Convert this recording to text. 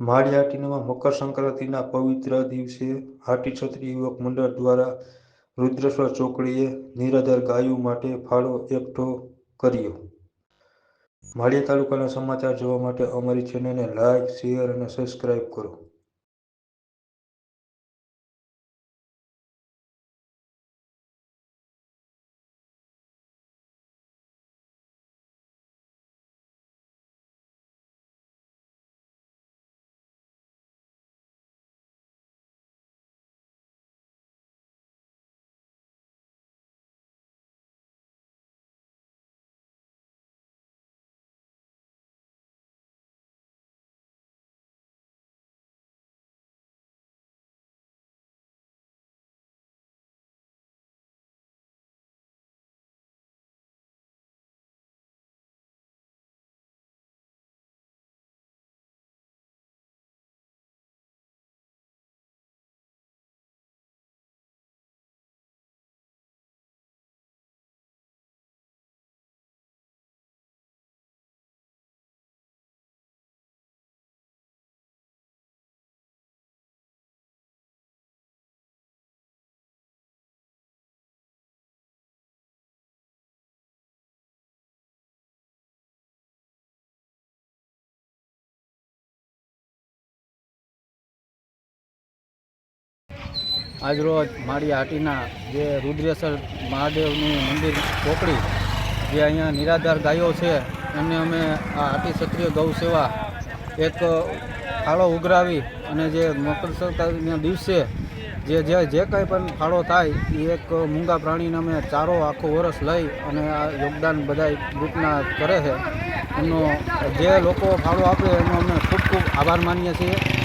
માળી હાટીનામાં મકર સંક્રાંતિના પવિત્ર દિવસે હાટી ક્ષત્રિય યુવક મંડળ દ્વારા રુદ્રેશ્વર ચોકડીએ નિરાધાર ગાયો માટે ફાળો એકઠો કર્યો। માળિયા તાલુકાના સમાચાર જોવા માટે અમારી ચેનલને લાઇક, શેર અને સબસ્ક્રાઇબ કરો। આજરોજ માળિયા હાટીના જે રુદ્રેશ્વર મહાદેવનું મંદિર ચોકડી જે અહીંયા નિરાધાર ગાયો છે એમને અમે આ હાટી ક્ષત્રિય ગૌ સેવા એક ફાળો ઉઘરાવી અને જે મકર સંક્રાંતિના દિવસે જે કંઈ પણ ફાળો થાય એ એક મૂંગા પ્રાણીને અમે ચારો આખું વરસ લઈ અને આ યોગદાન બધા ગ્રુપના કરે છે। એમનો જે લોકો ફાળો આપે એનો અમે ખૂબ ખૂબ આભાર માનીએ છીએ।